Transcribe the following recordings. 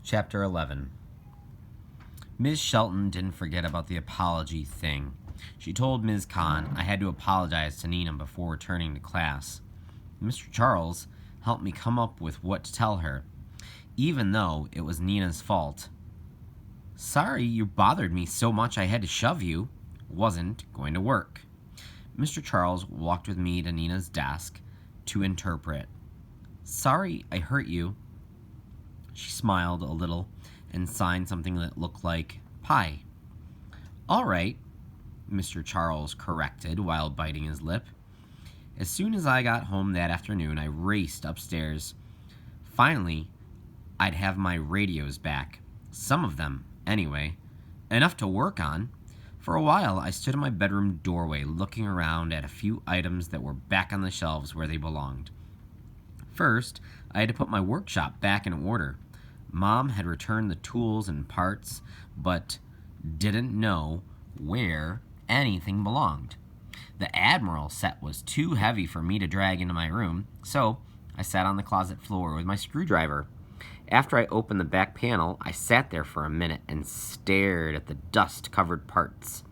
Chapter 11. Ms. Shelton didn't forget about the apology thing. She told Ms. Kahn I had to apologize to Nina before returning to class. Mr. Charles helped me come up with what to tell her, even though it was Nina's fault. "Sorry you bothered me so much I had to shove you." Wasn't going to work. Mr. Charles walked with me to Nina's desk to interpret. "Sorry I hurt you." She smiled a little and signed something that looked like pie. "All right," Mr. Charles corrected while biting his lip. As soon as I got home that afternoon, I raced upstairs. Finally, I'd have my radios back. Some of them, anyway. Enough to work on. For a while, I stood in my bedroom doorway looking around at a few items that were back on the shelves where they belonged. First, I had to put my workshop back in order. Mom had returned the tools and parts, but didn't know where anything belonged. The Admiral set was too heavy for me to drag into my room, so I sat on the closet floor with my screwdriver. After I opened the back panel, I sat there for a minute and stared at the dust-covered parts.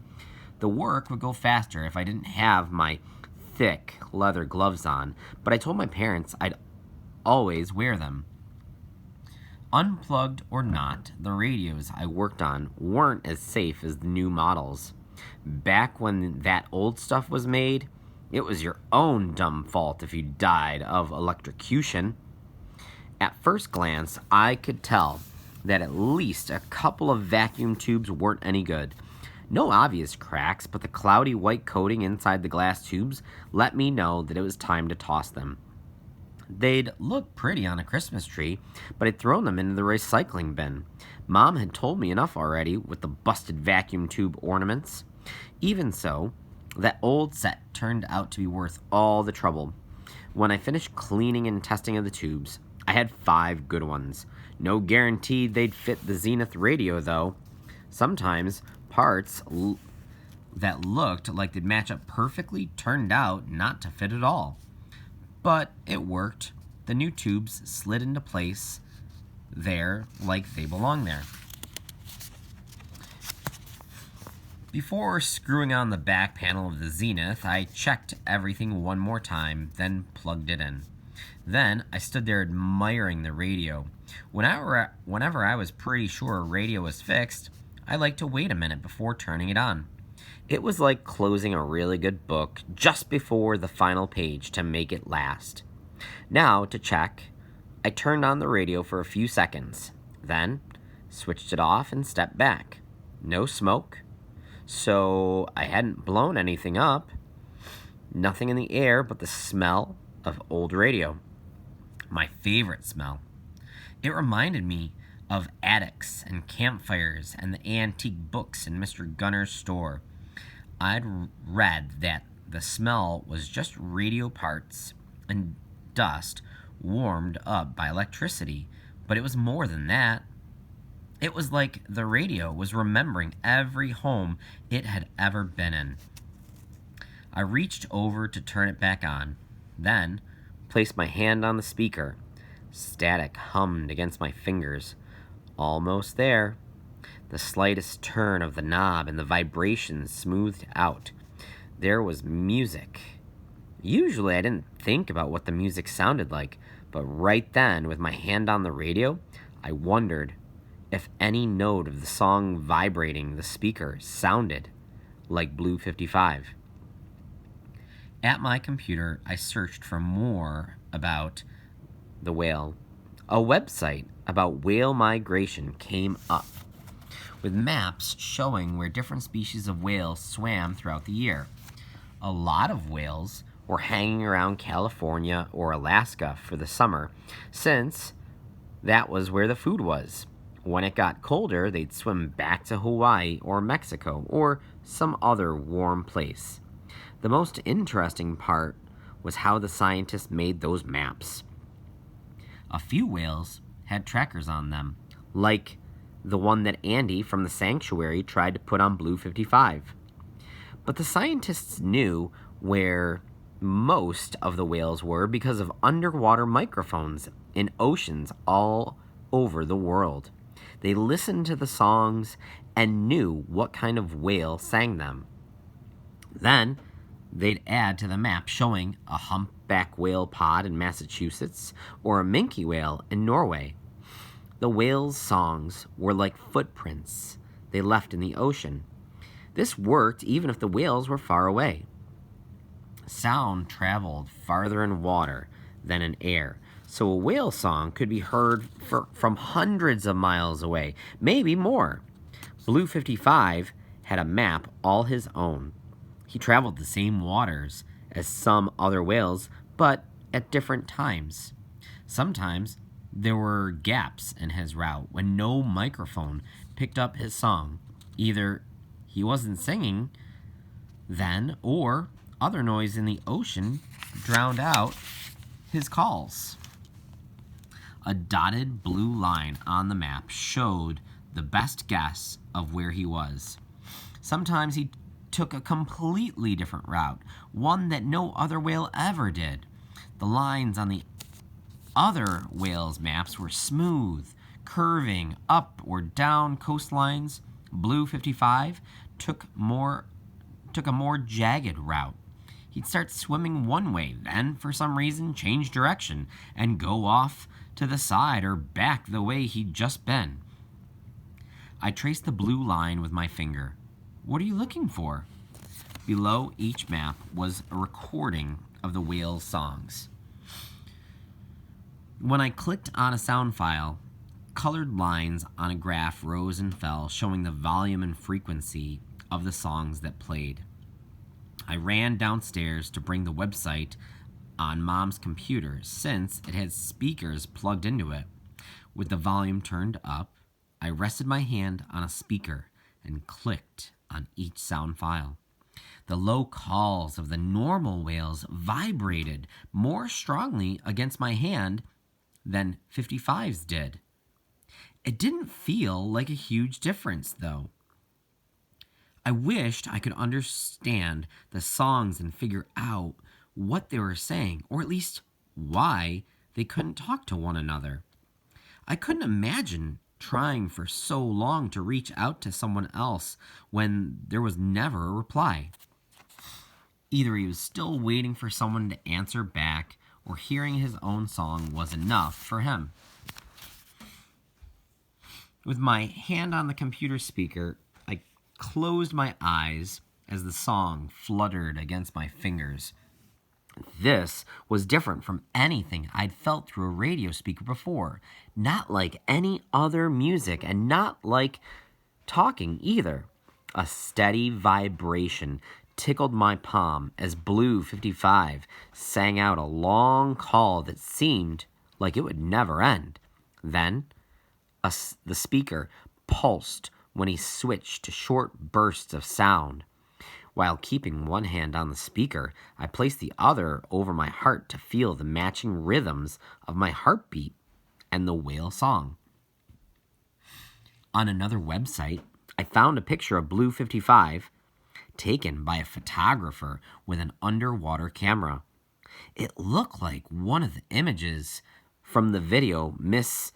The work would go faster if I didn't have my thick leather gloves on, but I told my parents I'd always wear them. Unplugged or not, the radios I worked on weren't as safe as the new models. Back when that old stuff was made, it was your own dumb fault if you died of electrocution. At first glance, I could tell that at least a couple of vacuum tubes weren't any good. No obvious cracks, but the cloudy white coating inside the glass tubes let me know that it was time to toss them. They'd look pretty on a Christmas tree, but I'd thrown them into the recycling bin. Mom had told me enough already with the busted vacuum tube ornaments. Even so, that old set turned out to be worth all the trouble. When I finished cleaning and testing of the tubes, I had 5 good ones. No guarantee they'd fit the Zenith radio, though. Sometimes parts that looked like they'd match up perfectly turned out not to fit at all. But it worked. The new tubes slid into place there like they belong there. Before screwing on the back panel of the Zenith, I checked everything one more time, then plugged it in. Then I stood there admiring the radio. Whenever I was pretty sure a radio was fixed, I liked to wait a minute before turning it on. It was like closing a really good book just before the final page to make it last. Now, to check, I turned on the radio for a few seconds, then switched it off and stepped back. No smoke, so I hadn't blown anything up. Nothing in the air but the smell of old radio. My favorite smell. It reminded me of attics and campfires and the antique books in Mr. Gunner's store. I'd read that the smell was just radio parts and dust warmed up by electricity, but it was more than that. It was like the radio was remembering every home it had ever been in. I reached over to turn it back on, then placed my hand on the speaker. Static hummed against my fingers. Almost there. The slightest turn of the knob and the vibration smoothed out. There was music. Usually I didn't think about what the music sounded like, but right then, with my hand on the radio, I wondered if any note of the song vibrating the speaker sounded like Blue 55. At my computer, I searched for more about the whale. A website about whale migration came up, with maps showing where different species of whales swam throughout the year. A lot of whales were hanging around California or Alaska for the summer, since that was where the food was. When it got colder, they'd swim back to Hawaii or Mexico or some other warm place. The most interesting part was how the scientists made those maps. A few whales had trackers on them, like the one that Andy from the sanctuary tried to put on Blue 55. But the scientists knew where most of the whales were because of underwater microphones in oceans all over the world. They listened to the songs and knew what kind of whale sang them. Then they'd add to the map showing a humpback whale pod in Massachusetts or a minke whale in Norway. The whales' songs were like footprints they left in the ocean. This worked even if the whales were far away. Sound traveled farther in water than in air, so a whale song could be heard from hundreds of miles away, maybe more. Blue 55 had a map all his own. He traveled the same waters as some other whales, but at different times. Sometimes there were gaps in his route when no microphone picked up his song. Either he wasn't singing then, or other noise in the ocean drowned out his calls. A dotted blue line on the map showed the best guess of where he was. Sometimes he took a completely different route, one that no other whale ever did. The lines on the other whales' maps were smooth, curving up or down coastlines. Blue 55 took a more jagged route. He'd start swimming one way, then for some reason change direction and go off to the side or back the way he'd just been. I traced the blue line with my finger. What are you looking for? Below each map was a recording of the whale's songs. When I clicked on a sound file, colored lines on a graph rose and fell, showing the volume and frequency of the songs that played. I ran downstairs to bring the website on Mom's computer, since it had speakers plugged into it. With the volume turned up, I rested my hand on a speaker and clicked on each sound file. The low calls of the normal whales vibrated more strongly against my hand than 55's did. It didn't feel like a huge difference, though. I wished I could understand the songs and figure out what they were saying, or at least why they couldn't talk to one another. I couldn't imagine trying for so long to reach out to someone else when there was never a reply. Either he was still waiting for someone to answer back, or hearing his own song was enough for him. With my hand on the computer speaker, I closed my eyes as the song fluttered against my fingers. This was different from anything I'd felt through a radio speaker before. Not like any other music, and not like talking either. A steady vibration tickled my palm as Blue 55 sang out a long call that seemed like it would never end. Then, the speaker pulsed when he switched to short bursts of sound. While keeping one hand on the speaker, I placed the other over my heart to feel the matching rhythms of my heartbeat and the whale song. On another website, I found a picture of Blue 55 taken by a photographer with an underwater camera. It looked like one of the images from the video Miss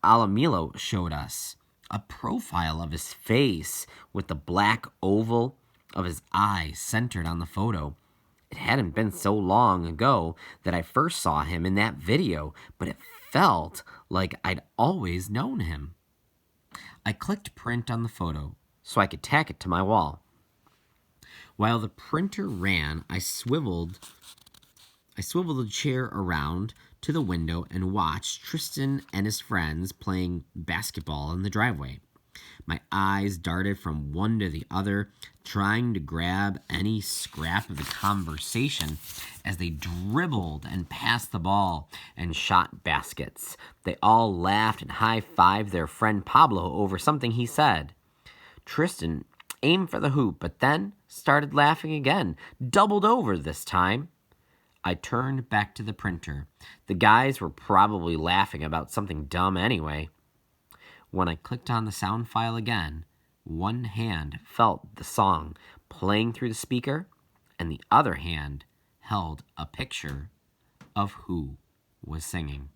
Alamilo showed us, a profile of his face with the black oval of his eyes centered on the photo. It hadn't been so long ago that I first saw him in that video, but it felt like I'd always known him. I clicked print on the photo so I could tack it to my wall. While the printer ran, I swiveled the chair around to the window and watched Tristan and his friends playing basketball in the driveway. My eyes darted from one to the other, trying to grab any scrap of the conversation as they dribbled and passed the ball and shot baskets. They all laughed and high-fived their friend Pablo over something he said. Tristan aimed for the hoop, but then started laughing again, doubled over this time. I turned back to the printer. The guys were probably laughing about something dumb anyway. When I clicked on the sound file again, one hand felt the song playing through the speaker, and the other hand held a picture of who was singing.